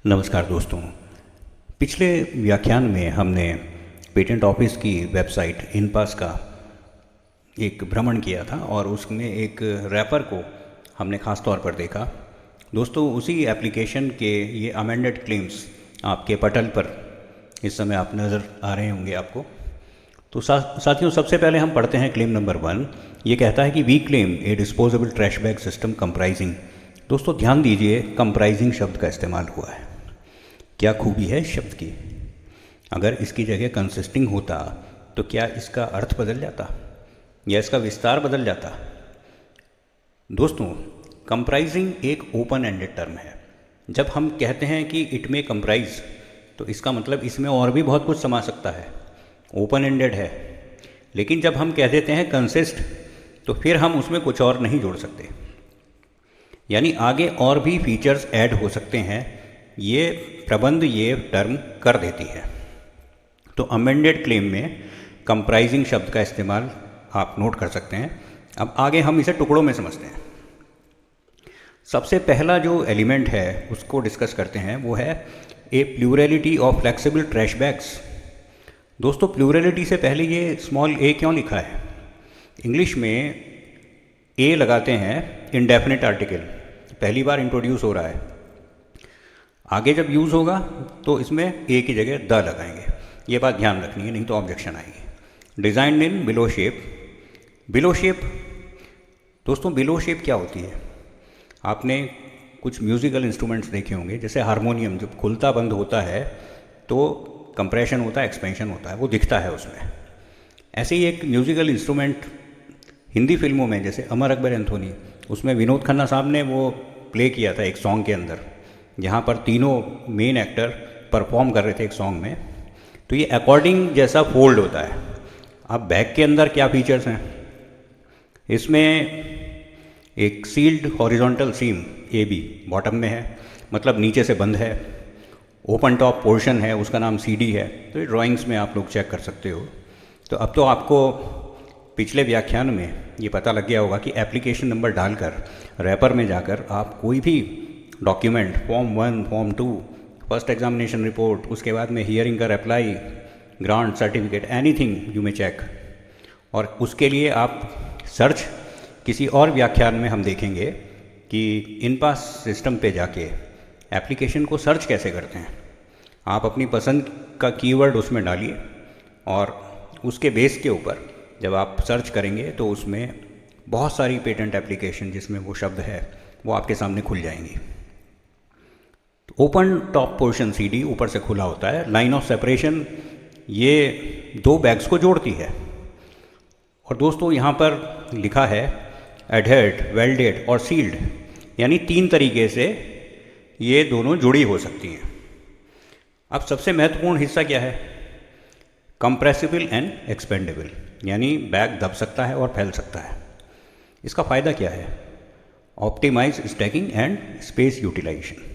नमस्कार दोस्तों। पिछले व्याख्यान में हमने पेटेंट ऑफिस की वेबसाइट इनपास का एक भ्रमण किया था और उसमें एक रैपर को हमने ख़ास तौर पर देखा। दोस्तों, उसी एप्लीकेशन के ये अमेंडेड क्लेम्स आपके पटल पर इस समय आप नज़र आ रहे होंगे आपको। तो साथियों, सबसे पहले हम पढ़ते हैं क्लेम नंबर 1। ये कहता है कि we claim a disposable trash bag system comprising. दोस्तों ध्यान दीजिए, कंप्राइजिंग शब्द का इस्तेमाल हुआ है। क्या खूबी है शब्द की। अगर इसकी जगह कंसिस्टिंग होता तो क्या इसका अर्थ बदल जाता या इसका विस्तार बदल जाता। दोस्तों, कंप्राइजिंग एक ओपन एंडेड टर्म है। जब हम कहते हैं कि इट में कंप्राइज, तो इसका मतलब इसमें और भी बहुत कुछ समा सकता है, ओपन एंडेड है। लेकिन जब हम कह देते हैं कंसिस्ट, तो फिर हम उसमें कुछ और नहीं जोड़ सकते, यानी आगे और भी फीचर्स ऐड हो सकते हैं। ये प्रबंध ये टर्म कर देती है। तो अमेंडेड क्लेम में कंप्राइजिंग शब्द का इस्तेमाल आप नोट कर सकते हैं। अब आगे हम इसे टुकड़ों में समझते हैं। सबसे पहला जो एलिमेंट है उसको डिस्कस करते हैं, वो है a plurality of flexible trash bags. दोस्तों, प्लूरलिटी से पहले ये स्मॉल ए क्यों लिखा है? इंग्लिश में ए लगाते हैं इंडेफिनिट आर्टिकल, पहली बार इंट्रोड्यूस हो रहा है। आगे जब यूज़ होगा तो इसमें ए की जगह द लगाएंगे। ये बात ध्यान रखनी है, नहीं तो ऑब्जेक्शन आएगी। Design in below shape. Below shape, दोस्तों बिलो शेप क्या होती है? आपने कुछ म्यूज़िकल इंस्ट्रूमेंट्स देखे होंगे, जैसे हारमोनियम जब खुलता बंद होता है तो कंप्रेशन होता है, एक्सपेंशन होता है, वो दिखता है उसमें। ऐसे ही एक म्यूज़िकल इंस्ट्रूमेंट हिंदी फिल्मों में, जैसे अमर अकबर एंथोनी, उसमें विनोद खन्ना साहब ने वो प्ले किया था एक सॉन्ग के अंदर, जहाँ पर तीनों मेन एक्टर परफॉर्म कर रहे थे एक सॉन्ग में। तो ये अकॉर्डिंग जैसा फोल्ड होता है। अब बैग के अंदर क्या फीचर्स हैं? इसमें एक sealed horizontal seam A B bottom में है, मतलब नीचे से बंद है। ओपन टॉप पोर्शन है, उसका नाम सी डी है। तो ये ड्राइंग्स में आप लोग चेक कर सकते हो। तो अब तो आपको पिछले व्याख्यान में ये पता लग गया होगा कि एप्लीकेशन नंबर डालकर रैपर में जाकर आप कोई भी document, form 1, form 2, first examination report, उसके बाद में हियरिंग का apply, grant certificate, anything you may check. और उसके लिए आप सर्च, किसी और व्याख्यान में हम देखेंगे कि इनपास सिस्टम पे जाके एप्लीकेशन को सर्च कैसे करते हैं। आप अपनी पसंद का कीवर्ड उसमें डालिए और उसके बेस के ऊपर जब आप सर्च करेंगे तो उसमें बहुत सारी पेटेंट एप्लीकेशन जिसमें वो शब्द है वो आपके सामने खुल जाएंगी। ओपन टॉप पोर्शन सीडी ऊपर से खुला होता है। लाइन ऑफ सेपरेशन ये दो बैग्स को जोड़ती है। और दोस्तों यहाँ पर लिखा है एडहेर्ड, वेल्डेड और सील्ड, यानी 3 तरीके से ये दोनों जुड़ी हो सकती हैं। अब सबसे महत्वपूर्ण हिस्सा क्या है? कंप्रेसिबल एंड एक्सपेंडेबल, यानी बैग दब सकता है और फैल सकता है। इसका फ़ायदा क्या है? Optimise stacking and space utilisation.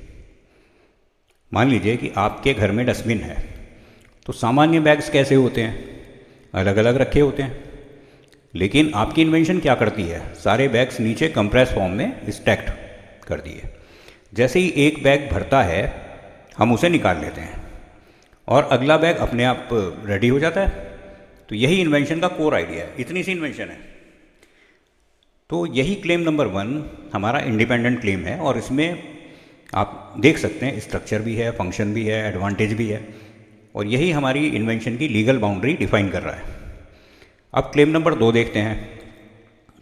मान लीजिए कि आपके घर में डस्टबिन है, तो सामान्य बैग्स कैसे होते हैं? अलग अलग रखे होते हैं। लेकिन आपकी इन्वेंशन क्या करती है? सारे बैग्स नीचे कंप्रेस फॉर्म में स्टैक्ड कर दिए। जैसे ही एक बैग भरता है हम उसे निकाल लेते हैं और अगला बैग अपने आप रेडी हो जाता है। तो यही इन्वेंशन का कोर आइडिया है। इतनी सी इन्वेंशन है। तो यही क्लेम नंबर 1 हमारा इंडिपेंडेंट क्लेम है और इसमें आप देख सकते हैं स्ट्रक्चर भी है, फंक्शन भी है, एडवांटेज भी है, और यही हमारी इन्वेंशन की लीगल बाउंड्री डिफाइन कर रहा है। अब क्लेम नंबर 2 देखते हैं।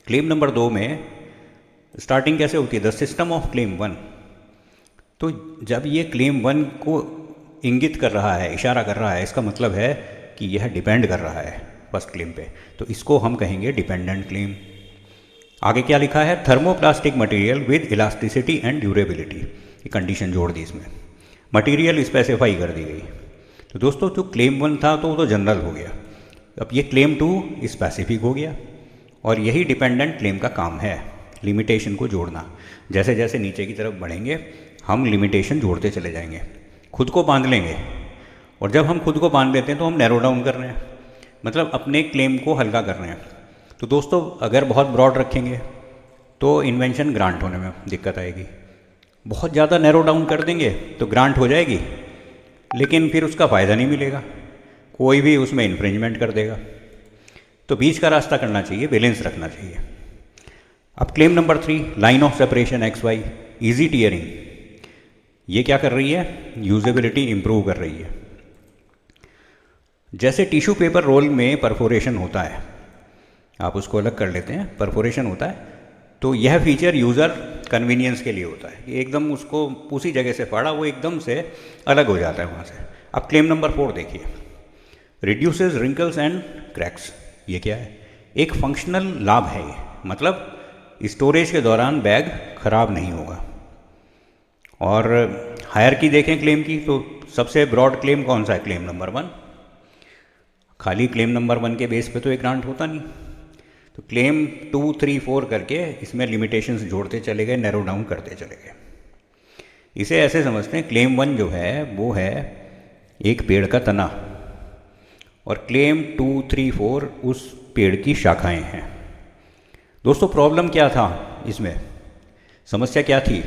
क्लेम नंबर 2 में स्टार्टिंग कैसे होती है? The system of claim 1। तो जब ये क्लेम 1 को इंगित कर रहा है, इशारा कर रहा है, इसका मतलब है कि यह डिपेंड कर रहा है फर्स्ट क्लेम पे, तो इसको हम कहेंगे डिपेंडेंट क्लेम। आगे क्या लिखा है? Thermoplastic material with elasticity and durability, ये कंडीशन जोड़ दी इसमें, मटेरियल स्पेसिफाई कर दी गई। तो दोस्तों जो क्लेम 1 था तो वो तो जनरल हो गया। अब ये क्लेम 2 स्पेसिफिक हो गया और यही डिपेंडेंट क्लेम का काम है, लिमिटेशन को जोड़ना। जैसे जैसे नीचे की तरफ बढ़ेंगे हम लिमिटेशन जोड़ते चले जाएंगे, खुद को बांध लेंगे। और जब हम खुद को बांध लेते हैं तो हम नैरो डाउन कर रहे हैं, मतलब अपने क्लेम को हल्का कर रहे हैं। तो दोस्तों अगर बहुत ब्रॉड रखेंगे तो इन्वेंशन ग्रांट होने में दिक्कत आएगी, बहुत ज़्यादा नैरो डाउन कर देंगे तो ग्रांट हो जाएगी, लेकिन फिर उसका फ़ायदा नहीं मिलेगा, कोई भी उसमें इन्फ्रिंजमेंट कर देगा। तो बीच का रास्ता करना चाहिए, बैलेंस रखना चाहिए। अब claim number 3, line of separation X Y, easy tearing. ये क्या कर रही है? यूजेबिलिटी इंप्रूव कर रही है। जैसे टिश्यू पेपर रोल में परफोरेशन होता है, आप उसको अलग कर लेते हैं, परफोरेशन होता है, तो यह फीचर यूज़र कन्वीनियंस के लिए होता है कि एकदम उसको उसी जगह से फाड़ा, वो एकदम से अलग हो जाता है वहाँ से। अब क्लेम नंबर 4 देखिए, रिड्यूसेस रिंकल्स एंड क्रैक्स। ये क्या है? एक फंक्शनल लाभ है ये, मतलब स्टोरेज के दौरान बैग खराब नहीं होगा। और हायर की देखें क्लेम की, तो सबसे ब्रॉड क्लेम कौन सा है? Claim number 1। खाली क्लेम नंबर 1 के बेस पे तो एक ग्रांट होता नहीं, तो क्लेम 2, 3, 4 करके इसमें लिमिटेशंस जोड़ते चले गए, नैरो डाउन करते चले गए। इसे ऐसे समझते हैं, क्लेम 1 जो है वो है एक पेड़ का तना, और क्लेम 2, 3, 4 उस पेड़ की शाखाएं हैं। दोस्तों प्रॉब्लम क्या था इसमें? समस्या क्या थी?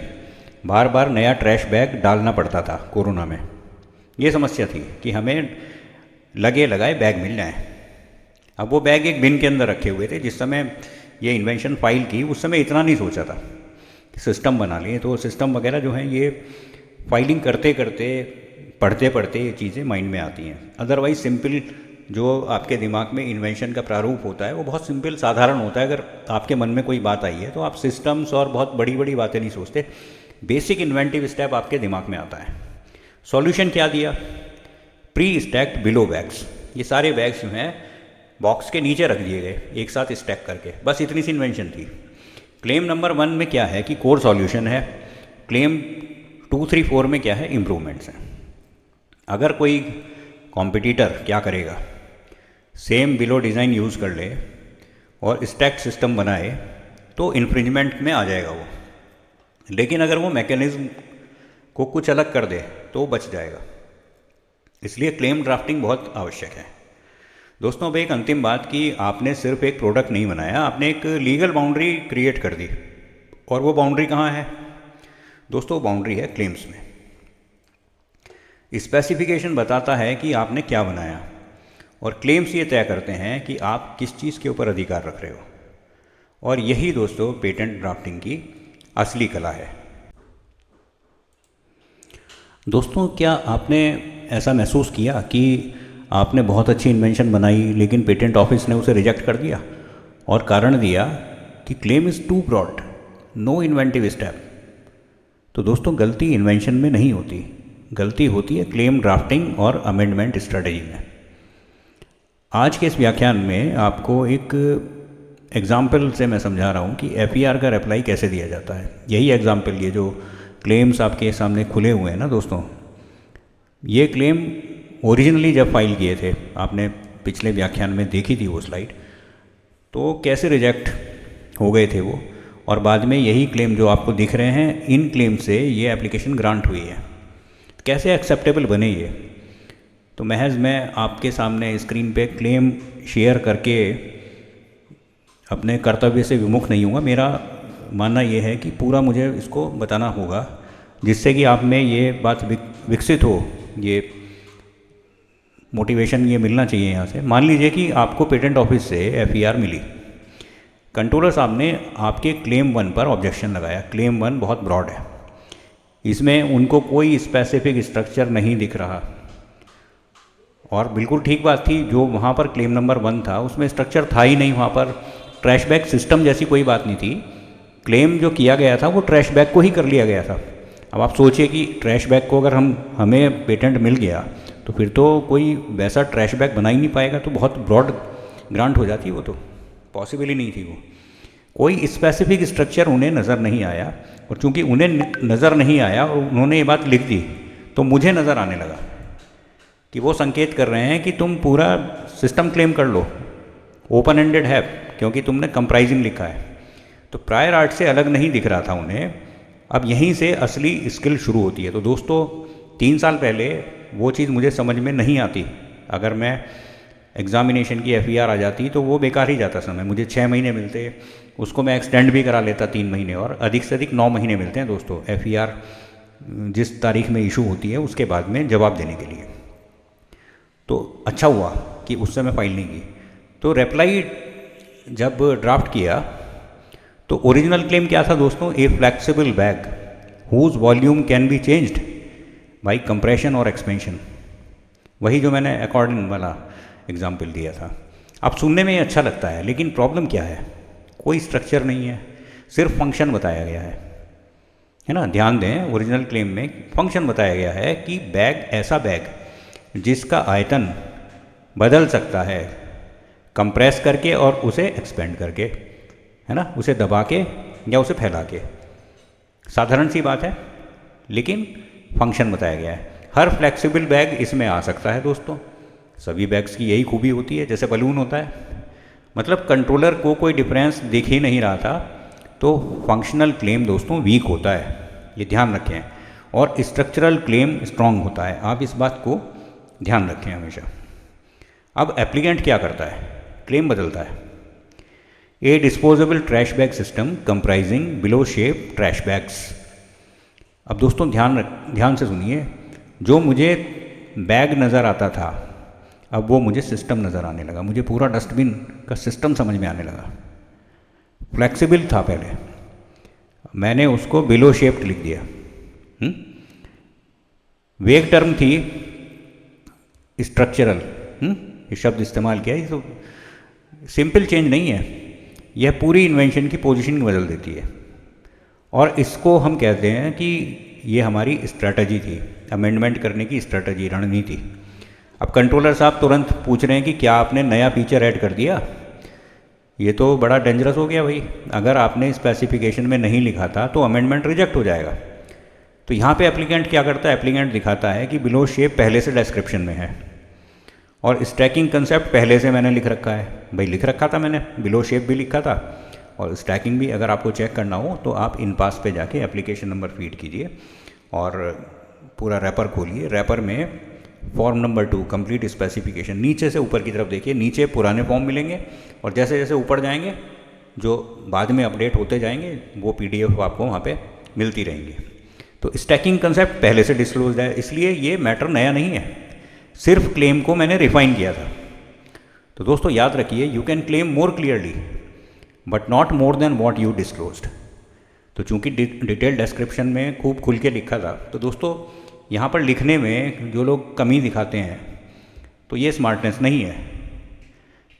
बार बार नया ट्रैश बैग डालना पड़ता था कोरोना में। ये समस्या थी कि हमें लगे लगाए बैग मिल जाएं। अब वो बैग एक बिन के अंदर रखे हुए थे। जिस समय ये इन्वेंशन फाइल की, उस समय इतना नहीं सोचा था कि सिस्टम बना लिए। तो सिस्टम वगैरह जो हैं ये फाइलिंग करते करते, पढ़ते पढ़ते ये चीज़ें माइंड में आती हैं। अदरवाइज सिंपल जो आपके दिमाग में इन्वेंशन का प्रारूप होता है वो बहुत सिंपल साधारण होता है। अगर आपके मन में कोई बात आई है तो आप सिस्टम्स और बहुत बड़ी बड़ी बातें नहीं सोचते, बेसिक इन्वेंटिव स्टेप आपके दिमाग में आता है। सॉल्यूशन क्या दिया? Pre stacked below bags. ये सारे बैग्स जो हैं बॉक्स के नीचे रख दिए गए एक साथ स्टैक करके, बस इतनी सी इन्वेंशन थी। क्लेम नंबर 1 में क्या है कि कोर सॉल्यूशन है, क्लेम 2, 3, 4 में क्या है? इम्प्रूवमेंट्स हैं। अगर कोई कॉम्पिटिटर क्या करेगा? सेम बिलो डिज़ाइन यूज़ कर ले और स्टैक्ड सिस्टम बनाए तो इन्फ्रिंजमेंट में आ जाएगा वो, लेकिन अगर वो मैकेनिज्म को कुछ अलग कर दे तो वो बच जाएगा। इसलिए क्लेम ड्राफ्टिंग बहुत आवश्यक है। दोस्तों अब एक अंतिम बात कि आपने सिर्फ एक प्रोडक्ट नहीं बनाया, आपने एक लीगल बाउंड्री क्रिएट कर दी। और वो बाउंड्री कहाँ है? दोस्तों बाउंड्री है क्लेम्स में। स्पेसिफिकेशन बताता है कि आपने क्या बनाया, और क्लेम्स ये तय करते हैं कि आप किस चीज़ के ऊपर अधिकार रख रहे हो। और यही दोस्तों पेटेंट ड्राफ्टिंग की असली कला है। दोस्तों क्या आपने ऐसा महसूस किया कि आपने बहुत अच्छी इन्वेंशन बनाई लेकिन पेटेंट ऑफिस ने उसे रिजेक्ट कर दिया, और कारण दिया कि claim is too broad, no inventive step? तो दोस्तों गलती इन्वेंशन में नहीं होती, गलती होती है क्लेम ड्राफ्टिंग और अमेंडमेंट स्ट्रेटजी में। आज के इस व्याख्यान में आपको एक एग्ज़ाम्पल से मैं समझा रहा हूँ कि FER का अप्लाई कैसे दिया जाता है। यही एग्ज़ाम्पल, ये जो क्लेम्स आपके सामने खुले हुए हैं ना दोस्तों, ये क्लेम ओरिजिनली जब फाइल किए थे, आपने पिछले व्याख्यान में देखी थी वो स्लाइड, तो कैसे रिजेक्ट हो गए थे वो, और बाद में यही क्लेम जो आपको दिख रहे हैं, इन क्लेम से ये एप्लीकेशन ग्रांट हुई है। कैसे एक्सेप्टेबल बने ये? तो महज मैं आपके सामने स्क्रीन पे क्लेम शेयर करके अपने कर्तव्य से विमुख नहीं हूँगा। मेरा मानना ये है कि पूरा मुझे इसको बताना होगा, जिससे कि आप में ये बात विकसित हो, ये मोटिवेशन ये मिलना चाहिए यहाँ से। मान लीजिए कि आपको पेटेंट ऑफिस से FER मिली, कंट्रोलर साहब ने आपके क्लेम 1 पर ऑब्जेक्शन लगाया। क्लेम 1 बहुत ब्रॉड है, इसमें उनको कोई स्पेसिफिक स्ट्रक्चर नहीं दिख रहा, और बिल्कुल ठीक बात थी, जो वहाँ पर क्लेम नंबर 1 था उसमें स्ट्रक्चर था ही नहीं। वहाँ पर ट्रैश बैग सिस्टम जैसी कोई बात नहीं थी। क्लेम जो किया गया था वो ट्रैश बैग को ही कर लिया गया था। अब आप सोचिए कि ट्रैश बैग को अगर हमें पेटेंट मिल गया तो फिर तो कोई वैसा ट्रैश बैग बना ही नहीं पाएगा, तो बहुत ब्रॉड ग्रांट हो जाती, वो तो पॉसिबल ही नहीं थी। वो कोई स्पेसिफिक स्ट्रक्चर उन्हें नज़र नहीं आया, और चूंकि उन्हें नज़र नहीं आया और उन्होंने ये बात लिख दी, तो मुझे नज़र आने लगा कि वो संकेत कर रहे हैं कि तुम पूरा सिस्टम क्लेम कर लो, ओपन एंडेड है, क्योंकि तुमने कंप्राइजिंग लिखा है। तो प्रायर आर्ट से अलग नहीं दिख रहा था उन्हें। अब यहीं से असली स्किल शुरू होती है। तो दोस्तों 3 साल पहले वो चीज़ मुझे समझ में नहीं आती। अगर मैं एग्ज़ामिनेशन की FER आ जाती तो वो बेकार ही जाता समय। मुझे 6 महीने मिलते, उसको मैं एक्सटेंड भी करा लेता 3 महीने, और अधिक से अधिक 9 महीने मिलते हैं दोस्तों FER जिस तारीख में इशू होती है उसके बाद में जवाब देने के लिए। तो अच्छा हुआ कि उस समय फाइल नहीं की। तो रिप्लाई जब ड्राफ्ट किया तो ओरिजिनल क्लेम क्या था दोस्तों? A flexible bag whose volume can be changed by compression और एक्सपेंशन। वही जो मैंने अकॉर्डिंग वाला एग्जाम्पल दिया था। अब सुनने में ये अच्छा लगता है, लेकिन प्रॉब्लम क्या है? कोई स्ट्रक्चर नहीं है, सिर्फ फंक्शन बताया गया है ना। ध्यान दें, ओरिजिनल क्लेम में फंक्शन बताया गया है कि बैग, ऐसा बैग जिसका आयतन बदल सकता है कंप्रेस करके और उसे एक्सपेंड करके, है ना, उसे दबा के या उसे फैला के। साधारण सी बात है, लेकिन फंक्शन बताया गया है। हर फ्लेक्सिबल बैग इसमें आ सकता है दोस्तों। सभी बैग्स की यही खूबी होती है, जैसे बलून होता है। मतलब कंट्रोलर को कोई डिफरेंस दिख ही नहीं रहा था, तो फंक्शनल क्लेम दोस्तों वीक होता है, ये ध्यान रखें, और स्ट्रक्चरल क्लेम स्ट्रांग होता है। आप इस बात को ध्यान रखें हमेशा। अब एप्लीकेंट क्या करता है? क्लेम बदलता है। A disposable trash bag system comprising below shape trash bags. अब दोस्तों ध्यान से सुनिए, जो मुझे बैग नज़र आता था अब वो मुझे सिस्टम नज़र आने लगा। मुझे पूरा डस्टबिन का सिस्टम समझ में आने लगा। फ्लेक्सिबल था पहले, मैंने उसको बिलो शेप्ड लिख दिया। वेग टर्म थी स्ट्रक्चरल, ये शब्द इस्तेमाल किया। ये तो सिंपल चेंज नहीं है, यह पूरी इन्वेंशन की पोजीशनिंग बदल देती है, और इसको हम कहते हैं कि ये हमारी स्ट्रैटेजी थी, अमेंडमेंट करने की स्ट्रैटेजी, रणनीति। अब कंट्रोलर साहब तुरंत पूछ रहे हैं कि क्या आपने नया फीचर ऐड कर दिया? ये तो बड़ा डेंजरस हो गया भाई। अगर आपने स्पेसिफिकेशन में नहीं लिखा था तो अमेंडमेंट रिजेक्ट हो जाएगा। तो यहाँ पे एप्लीकेंट क्या करता है? एप्लीकेंट दिखाता है कि बिलो शेप पहले से डिस्क्रिप्शन में है, और स्टैकिंग कंसेप्ट पहले से मैंने लिख रखा है। भाई लिख रखा था मैंने, बिलो शेप भी लिखा था और स्टैकिंग भी। अगर आपको चेक करना हो तो आप इन पास पे जाके एप्लीकेशन नंबर फीड कीजिए और पूरा रैपर खोलिए। रैपर में फॉर्म नंबर 2 कंप्लीट स्पेसिफिकेशन, नीचे से ऊपर की तरफ देखिए, नीचे पुराने फॉर्म मिलेंगे और जैसे जैसे ऊपर जाएंगे, जो बाद में अपडेट होते जाएंगे, वो PDF आपको वहाँ पे मिलती रहेंगी। तो स्टैकिंग कंसेप्ट पहले से डिस्क्लोज है, इसलिए ये मैटर नया नहीं है, सिर्फ क्लेम को मैंने रिफाइन किया था। तो दोस्तों याद रखिए, you can claim more clearly but not more than what you disclosed. तो चूंकि डिटेल डिस्क्रिप्शन में खूब खुल के लिखा था, तो दोस्तों यहाँ पर लिखने में जो लोग कमी दिखाते हैं तो ये स्मार्टनेस नहीं है।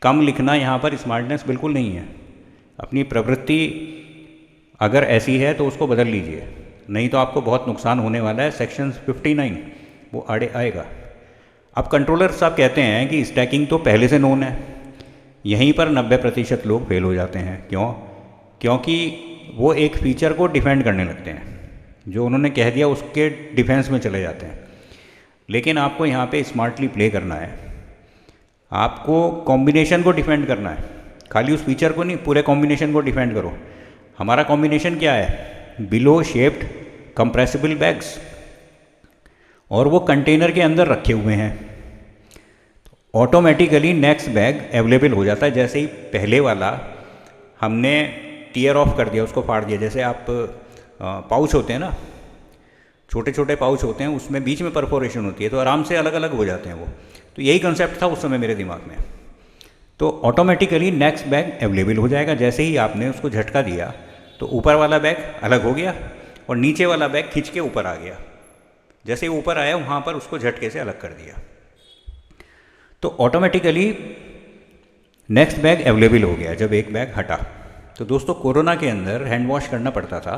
कम लिखना यहाँ पर स्मार्टनेस बिल्कुल नहीं है। अपनी प्रवृत्ति अगर ऐसी है तो उसको बदल लीजिए, नहीं तो आपको बहुत नुकसान होने वाला है। सेक्शन 59 वो आड़े आएगा। अब कंट्रोलर साहब कहते हैं कि स्टैकिंग तो पहले से नोन है। यहीं पर 90% लोग फेल हो जाते हैं। क्यों? क्योंकि वो एक फीचर को डिफेंड करने लगते हैं, जो उन्होंने कह दिया उसके डिफेंस में चले जाते हैं। लेकिन आपको यहाँ पे स्मार्टली प्ले करना है, आपको कॉम्बिनेशन को डिफेंड करना है, खाली उस फीचर को नहीं, पूरे कॉम्बिनेशन को डिफेंड करो। हमारा कॉम्बिनेशन क्या है? बिलो शेप्ड कंप्रेसिबल बैग्स, और वो कंटेनर के अंदर रखे हुए हैं। ऑटोमेटिकली नेक्स्ट बैग अवेलेबल हो जाता है। जैसे ही पहले वाला हमने टीयर ऑफ कर दिया, उसको फाड़ दिया। जैसे आप पाउच होते हैं ना, छोटे छोटे पाउच होते हैं, उसमें बीच में परफोरेशन होती है, तो आराम से अलग अलग हो जाते हैं वो। तो यही कंसेप्ट था उस समय मेरे दिमाग में। तो ऑटोमेटिकली नेक्स्ट बैग अवेलेबल हो जाएगा। जैसे ही आपने उसको झटका दिया तो ऊपर वाला बैग अलग हो गया और नीचे वाला बैग खींच के ऊपर आ गया। जैसे ही ऊपर आया वहाँ पर उसको झटके से अलग कर दिया, तो ऑटोमेटिकली नेक्स्ट बैग अवेलेबल हो गया जब एक बैग हटा। तो दोस्तों कोरोना के अंदर हैंड वॉश करना पड़ता था,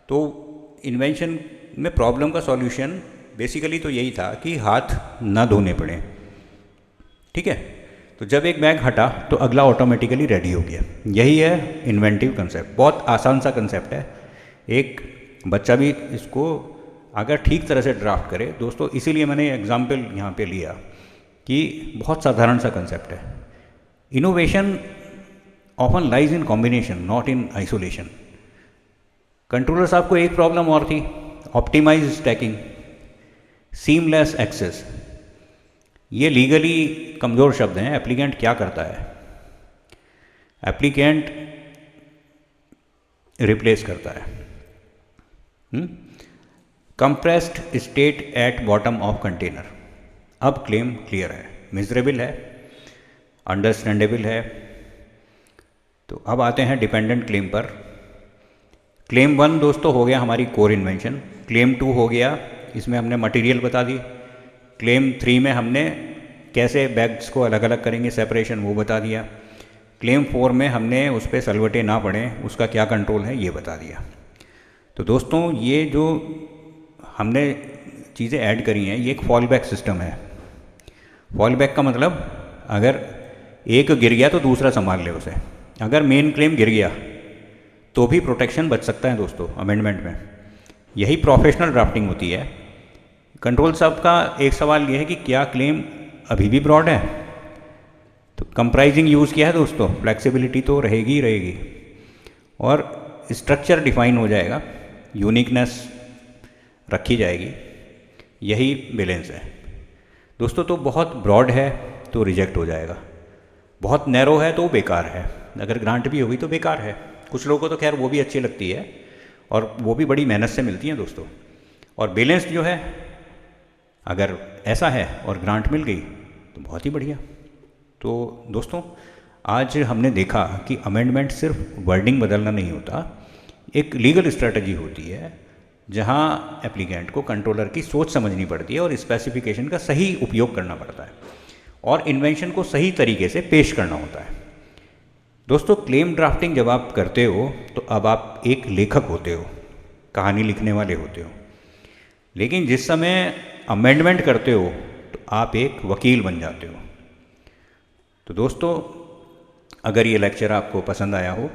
तो इन्वेंशन में प्रॉब्लम का सॉल्यूशन बेसिकली तो यही था कि हाथ ना धोने पड़े। ठीक है, तो जब एक बैग हटा तो अगला ऑटोमेटिकली रेडी हो गया। यही है इन्वेंटिव कंसेप्ट। बहुत आसान सा कंसेप्ट है, एक बच्चा भी इसको अगर ठीक तरह से ड्राफ्ट करे दोस्तों। इसीलिए मैंने एग्जाम्पल यहाँ पे लिया कि बहुत साधारण सा कंसेप्ट है। Innovation often lies in combination not in isolation. Controller साहब को एक प्रॉब्लम और थी, ऑप्टिमाइज स्टैकिंग, सीमलेस एक्सेस। ये लीगली कमज़ोर शब्द हैं। एप्लीकेंट क्या करता है? एप्लीकेंट रिप्लेस करता है compressed state at bottom of container. अब क्लेम क्लियर है, मिजरेबल है, अंडरस्टैंडेबल है। तो अब आते हैं डिपेंडेंट क्लेम पर। क्लेम 1 दोस्तों हो गया हमारी कोर इन्वेंशन। क्लेम 2 हो गया, इसमें हमने मटेरियल बता दी। क्लेम 3 में हमने कैसे बैग्स को अलग अलग करेंगे, सेपरेशन, वो बता दिया। क्लेम 4 में हमने उस पर सलवटे ना पड़ें उसका क्या कंट्रोल है ये बता दिया। तो दोस्तों ये जो हमने चीज़ें ऐड करी हैं ये एक फॉल बैक सिस्टम है। फॉल बैक का मतलब अगर एक गिर गया तो दूसरा संभाल ले उसे। अगर मेन क्लेम गिर गया तो भी प्रोटेक्शन बच सकता है दोस्तों अमेंडमेंट में। यही प्रोफेशनल ड्राफ्टिंग होती है। कंट्रोल साहब का एक सवाल ये है कि क्या क्लेम अभी भी ब्रॉड है? तो कंप्राइजिंग यूज़ किया है दोस्तों, फ्लेक्सिबिलिटी तो रहेगी ही रहेगी और स्ट्रक्चर डिफाइन हो जाएगा, यूनिकनेस रखी जाएगी। यही बैलेंस है दोस्तों। तो बहुत ब्रॉड है तो रिजेक्ट हो जाएगा, बहुत नैरो है तो बेकार है। अगर ग्रांट भी होगी तो बेकार है। कुछ लोगों को तो खैर वो भी अच्छी लगती है और वो भी बड़ी मेहनत से मिलती हैं दोस्तों। और बैलेंस जो है अगर ऐसा है और ग्रांट मिल गई तो बहुत ही बढ़िया। तो दोस्तों आज हमने देखा कि अमेंडमेंट सिर्फ वर्डिंग बदलना नहीं होता, एक लीगल स्ट्रेटजी होती है जहां एप्लीकेंट को कंट्रोलर की सोच समझनी पड़ती है और स्पेसिफिकेशन का सही उपयोग करना पड़ता है और इन्वेंशन को सही तरीके से पेश करना होता है। दोस्तों क्लेम ड्राफ्टिंग जब आप करते हो तो अब आप एक लेखक होते हो, कहानी लिखने वाले होते हो। लेकिन जिस समय अमेंडमेंट करते हो तो आप एक वकील बन जाते हो। तो दोस्तों अगर ये लेक्चर आपको पसंद आया हो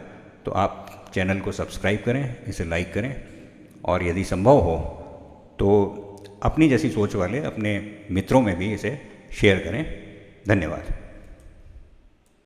तो आप चैनल को सब्सक्राइब करें, इसे लाइक करें और यदि संभव हो तो अपनी जैसी सोच वाले अपने मित्रों में भी इसे शेयर करें। धन्यवाद।